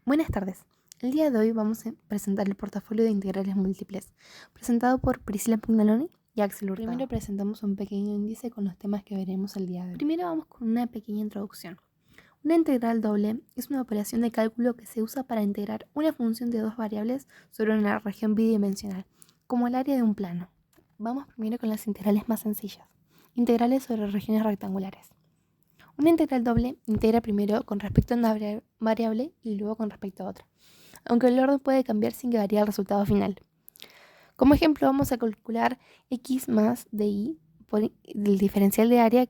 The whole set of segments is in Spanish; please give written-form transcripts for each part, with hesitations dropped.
Buenas tardes. El día de hoy vamos a presentar el portafolio de integrales múltiples, presentado por Priscila Pugnaloni y Axel Hurtado. Primero presentamos un pequeño índice con los temas que veremos el día de hoy. Primero vamos con una pequeña introducción. Una integral doble es una operación de cálculo que se usa para integrar una función de dos variables sobre una región bidimensional, como el área de un plano. Vamos primero con las integrales más sencillas, integrales sobre regiones rectangulares. Una integral doble integra primero con respecto a una variable y luego con respecto a otra, aunque el orden puede cambiar sin que varíe el resultado final. Como ejemplo, vamos a calcular x más dy por el diferencial de área,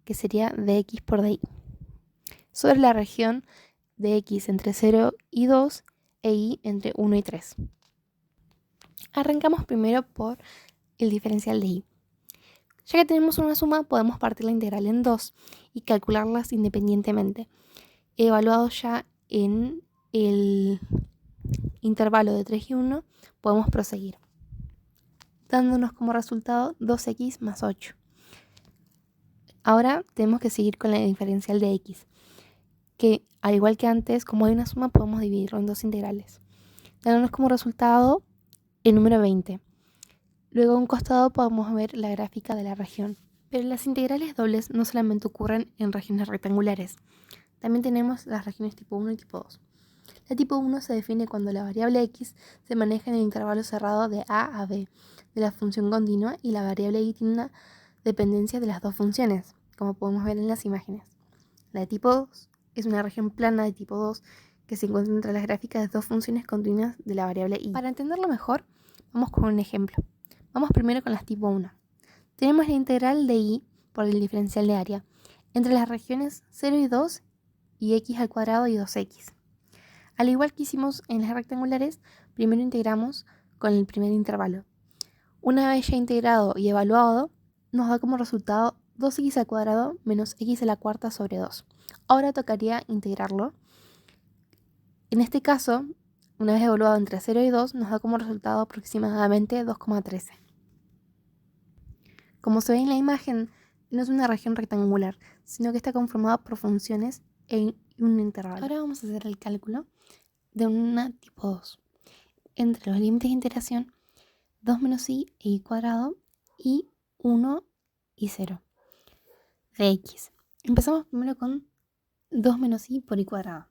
que sería dx por dy, sobre la región de x entre 0 y 2 e y entre 1 y 3. Arrancamos primero por el diferencial de y. Ya que tenemos una suma, podemos partir la integral en dos y calcularlas independientemente. Evaluado ya en el intervalo de 3 y 1, podemos proseguir, dándonos como resultado 2x más 8. Ahora tenemos que seguir con la diferencial de x, que al igual que antes, como hay una suma, podemos dividirlo en dos integrales, dándonos como resultado el número 20. Luego a un costado podemos ver la gráfica de la región. Pero las integrales dobles no solamente ocurren en regiones rectangulares, también tenemos las regiones tipo 1 y tipo 2. La tipo 1 se define cuando la variable x se maneja en el intervalo cerrado de a a b de la función continua y la variable y tiene una dependencia de las dos funciones, como podemos ver en las imágenes. La de tipo 2 es una región plana de tipo 2 que se encuentra entre las gráficas de dos funciones continuas de la variable y. Para entenderlo mejor, vamos con un ejemplo. Vamos primero con las tipo 1. Tenemos la integral de y por el diferencial de área entre las regiones 0 y 2 y x al cuadrado y 2x. Al igual que hicimos en las rectangulares, primero integramos con el primer intervalo. Una vez ya integrado y evaluado, nos da como resultado 2x al cuadrado menos x a la cuarta sobre 2. Ahora tocaría integrarlo. En este caso, una vez evaluado entre 0 y 2, nos da como resultado aproximadamente 2,13. Como se ve en la imagen, no es una región rectangular, sino que está conformada por funciones en un intervalo. Ahora vamos a hacer el cálculo de una tipo 2. Entre los límites de integración, 2 menos y e y cuadrado y 1 y 0 de x. Empezamos primero con 2 menos y por y cuadrado,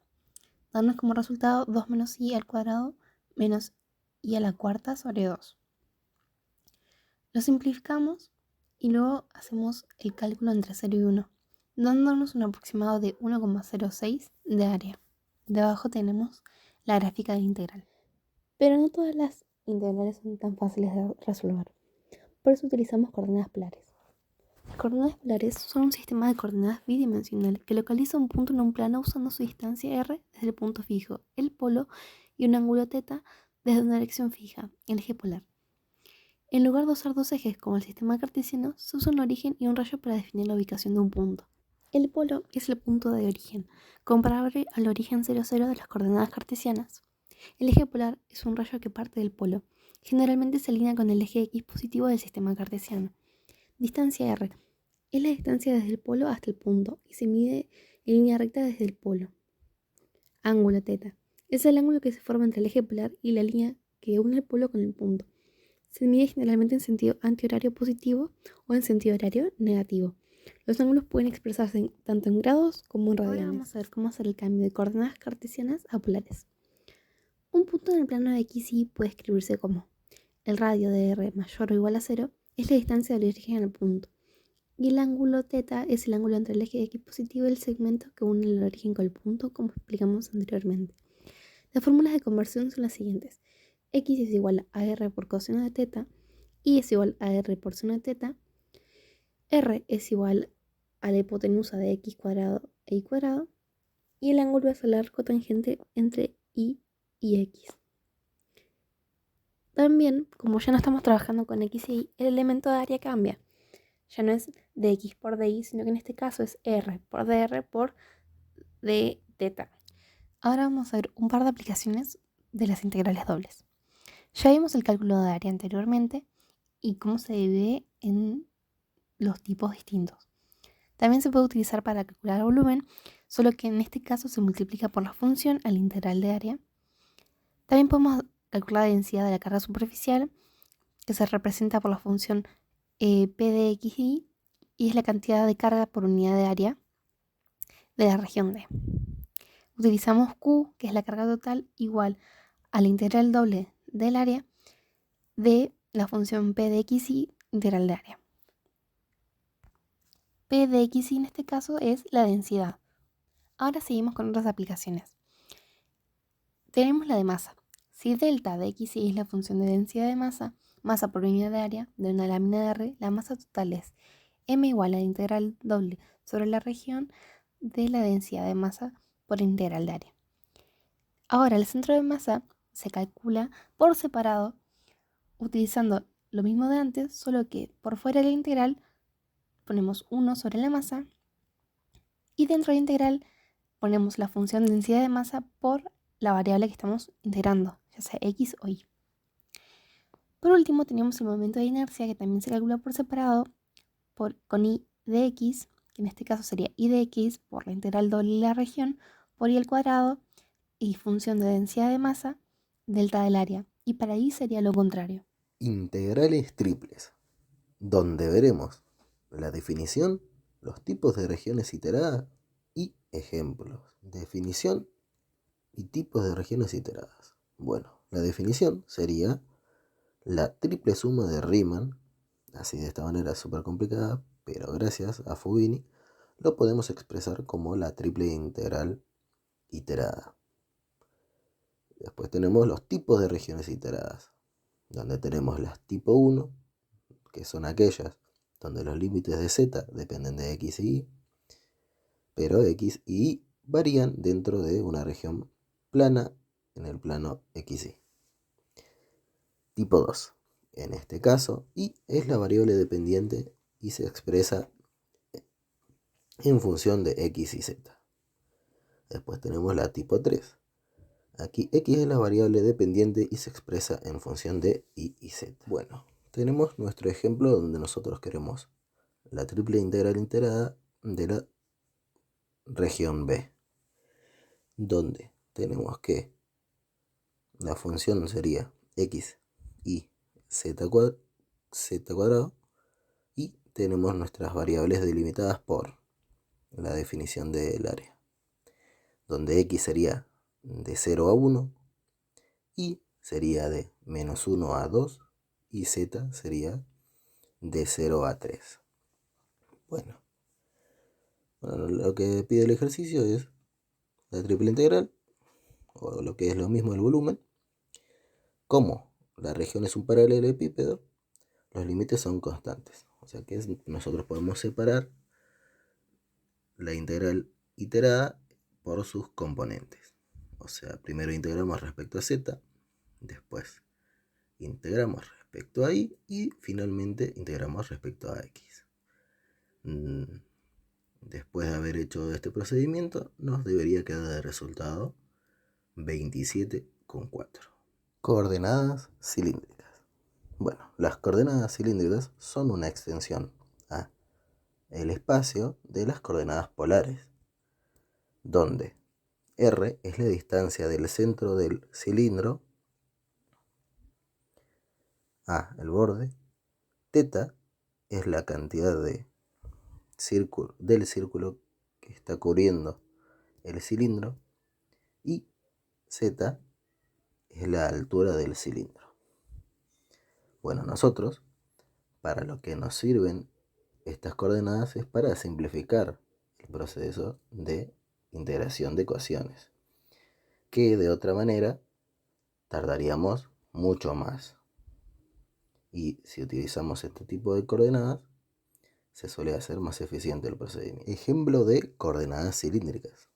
dándonos como resultado 2 menos y al cuadrado menos y a la cuarta sobre 2. Lo simplificamos y luego hacemos el cálculo entre 0 y 1, dándonos un aproximado de 1,06 de área. Debajo tenemos la gráfica de integral. Pero no todas las integrales son tan fáciles de resolver. Por eso utilizamos coordenadas polares. Las coordenadas polares son un sistema de coordenadas bidimensional que localiza un punto en un plano usando su distancia r desde el punto fijo, el polo, y un ángulo θ desde una dirección fija, el eje polar. En lugar de usar dos ejes como el sistema cartesiano, se usa un origen y un rayo para definir la ubicación de un punto. El polo es el punto de origen, comparable al origen 0, 0 de las coordenadas cartesianas. El eje polar es un rayo que parte del polo. Generalmente se alinea con el eje x positivo del sistema cartesiano. Distancia r es la distancia desde el polo hasta el punto y se mide en línea recta desde el polo. Ángulo θ es el ángulo que se forma entre el eje polar y la línea que une el polo con el punto. Se mide generalmente en sentido antihorario positivo o en sentido horario negativo. Los ángulos pueden expresarse tanto en grados como en radianes. Ahora vamos a ver cómo hacer el cambio de coordenadas cartesianas a polares. Un punto en el plano de x y puede escribirse como el radio de r mayor o igual a 0 es la distancia del origen al punto, y el ángulo θ es el ángulo entre el eje x positivo y el segmento que une el origen con el punto, como explicamos anteriormente. Las fórmulas de conversión son las siguientes. X es igual a r por coseno de θ, y es igual a r por seno de θ, r es igual a la hipotenusa de x cuadrado e y cuadrado, y el ángulo es el arco tangente entre y x. También, como ya no estamos trabajando con x y y, el elemento de área cambia. Ya no es dx por dy, sino que en este caso es r por dr por dθ. Ahora vamos a ver un par de aplicaciones de las integrales dobles. Ya vimos el cálculo de área anteriormente y cómo se divide en los tipos distintos. También se puede utilizar para calcular volumen, solo que en este caso se multiplica por la función al integral de área. También podemos calcular la densidad de la carga superficial, que se representa por la función P de xy, y es la cantidad de carga por unidad de área de la región D. Utilizamos Q, que es la carga total, igual a la integral doble del área de la función P de xy integral de área. P de xy en este caso es la densidad. Ahora seguimos con otras aplicaciones. Tenemos la de masa. Si delta de xy es la función de densidad de masa, masa por unidad de área de una lámina de R, la masa total es m igual a la integral doble sobre la región de la densidad de masa por integral de área. Ahora el centro de masa se calcula por separado utilizando lo mismo de antes, solo que por fuera de la integral ponemos 1 sobre la masa y dentro de la integral ponemos la función de densidad de masa por la variable que estamos integrando, ya sea x o y. Por último tenemos el momento de inercia, que también se calcula por separado con y de x, que en este caso sería y de x por la integral doble de la región por y al cuadrado y función de densidad de masa delta del área, y para y sería lo contrario. Integrales triples, donde veremos la definición, los tipos de regiones iteradas y ejemplos. Definición y tipos de regiones iteradas. Bueno, la definición sería la triple suma de Riemann, así de esta manera súper complicada, pero gracias a Fubini lo podemos expresar como la triple integral iterada. Después tenemos los tipos de regiones iteradas, donde tenemos las tipo 1, que son aquellas donde los límites de z dependen de x y y, pero x y y varían dentro de una región plana en el plano xy. Tipo 2. En este caso, y es la variable dependiente y se expresa en función de x y z. Después tenemos la tipo 3. Aquí x es la variable dependiente y se expresa en función de y y z. Bueno, tenemos nuestro ejemplo donde nosotros queremos la triple integral integrada de la región B, donde tenemos que la función sería x y z cuadrado, y tenemos nuestras variables delimitadas por la definición del área, donde x sería de 0 a 1, y sería de menos 1 a 2, y z sería de 0 a 3. Bueno, lo que pide el ejercicio es la triple integral, o lo que es lo mismo el volumen. Como la región es un paralelepípedo, los límites son constantes. O sea que nosotros podemos separar la integral iterada por sus componentes. O sea, primero integramos respecto a z, después integramos respecto a y finalmente integramos respecto a x. Después de haber hecho este procedimiento, nos debería quedar de resultado 27,4. Coordenadas cilíndricas. Bueno, las coordenadas cilíndricas son una extensión a el espacio de las coordenadas polares, donde r es la distancia del centro del cilindro a el borde, θ es la cantidad del círculo que está cubriendo el cilindro, y z es la altura del cilindro. Bueno, nosotros, para lo que nos sirven estas coordenadas es para simplificar el proceso de integración de ecuaciones, que de otra manera tardaríamos mucho más. Y si utilizamos este tipo de coordenadas, se suele hacer más eficiente el procedimiento. Ejemplo de coordenadas cilíndricas.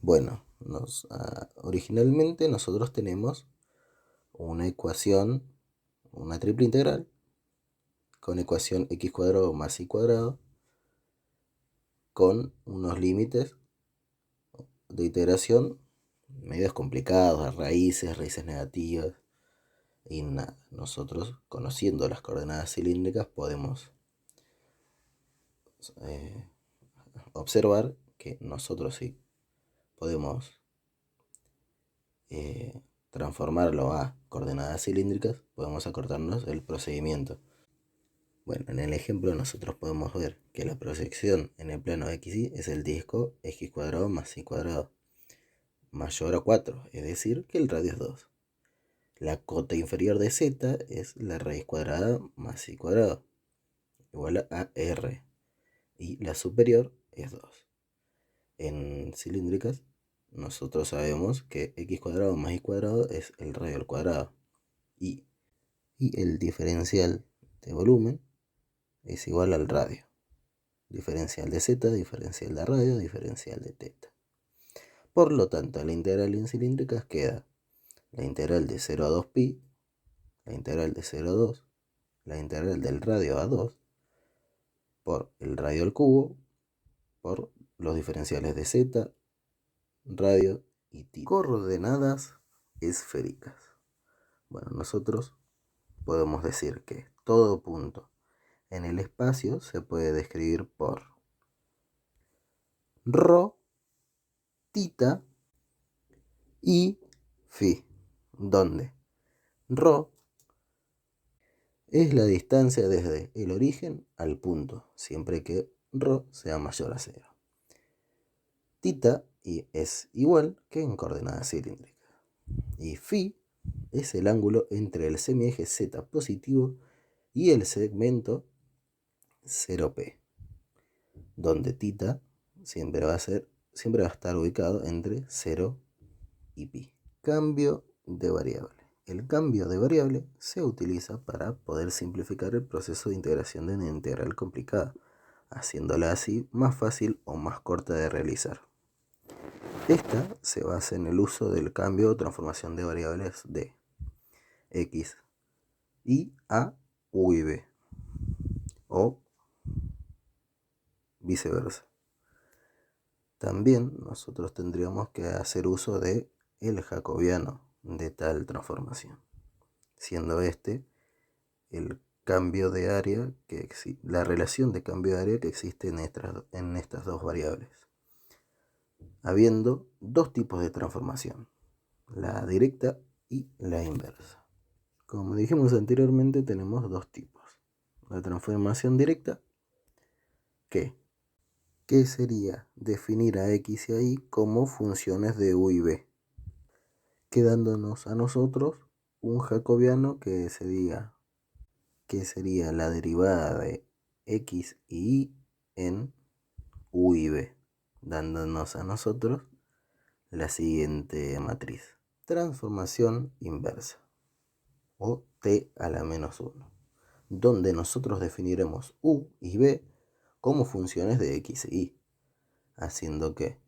Bueno, originalmente nosotros tenemos una ecuación, una triple integral, con ecuación x cuadrado más y cuadrado, con unos límites de iteración medios complicados, raíces negativas, y nada. Nosotros, conociendo las coordenadas cilíndricas, podemos observar que nosotros sí podemos transformarlo a coordenadas cilíndricas, podemos acortarnos el procedimiento. Bueno, en el ejemplo nosotros podemos ver que la proyección en el plano XY es el disco x cuadrado más y cuadrado mayor a 4, es decir, que el radio es 2. La cota inferior de z es la raíz cuadrada más y cuadrado, igual a r, y la superior es 2. En cilíndricas, nosotros sabemos que x cuadrado más y cuadrado es el radio al cuadrado, y el diferencial de volumen es igual al radio. Diferencial de z, diferencial de radio, diferencial de teta. Por lo tanto, la integral en cilíndricas queda la integral de 0 a 2pi, la integral de 0 a 2, la integral del radio a 2, por el radio al cubo, por los diferenciales de z, radio y teta. Coordenadas esféricas. Bueno, nosotros podemos decir que todo punto en el espacio se puede describir por ρ, tita y phi, donde ρ es la distancia desde el origen al punto, siempre que ρ sea mayor a 0. Tita es igual que en coordenadas cilíndricas. Y phi es el ángulo entre el semieje z positivo y el segmento 0p, donde tita siempre va a estar ubicado entre 0 y pi. Cambio de variable. El cambio de variable se utiliza para poder simplificar el proceso de integración de una integral complicada, haciéndola así más fácil o más corta de realizar. Esta se basa en el uso del cambio o transformación de variables de x y a u y b, o viceversa. También nosotros tendríamos que hacer uso de el jacobiano de tal transformación, siendo este el cambio de área la relación de cambio de área que existe en estas dos variables, habiendo dos tipos de transformación, la directa y la inversa. Como dijimos anteriormente, tenemos dos tipos. La transformación directa, que sería definir a x y a y como funciones de u y b, quedándonos a nosotros un jacobiano que sería la derivada de x y y en u y b, dándonos a nosotros la siguiente matriz: transformación inversa, o t a la menos 1, donde nosotros definiremos u y b como funciones de x y y, haciendo que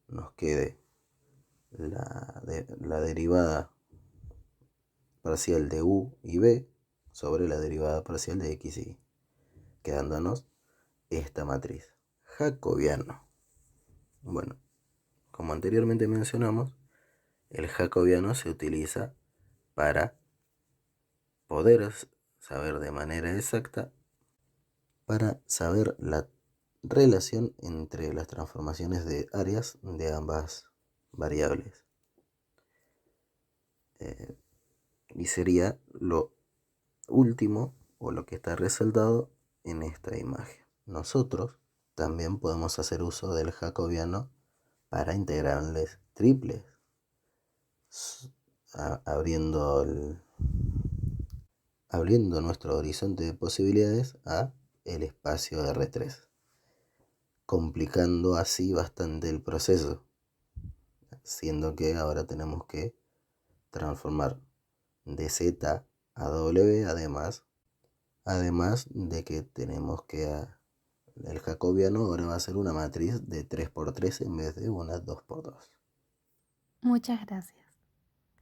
nos quede la derivada parcial de u y b sobre la derivada parcial de x y y, quedándonos esta matriz: jacobiano. Bueno, como anteriormente mencionamos, el jacobiano se utiliza para poder saber de manera exacta, para saber la relación entre las transformaciones de áreas de ambas variables. Y sería lo último o lo que está resaltado en esta imagen. Nosotros también podemos hacer uso del jacobiano para integrales triples, abriendo nuestro horizonte de posibilidades a el espacio R3, complicando así bastante el proceso, siendo que ahora tenemos que transformar de z a w, además de que tenemos que el jacobiano ahora va a ser una matriz de 3×3 en vez de una 2×2. Muchas gracias.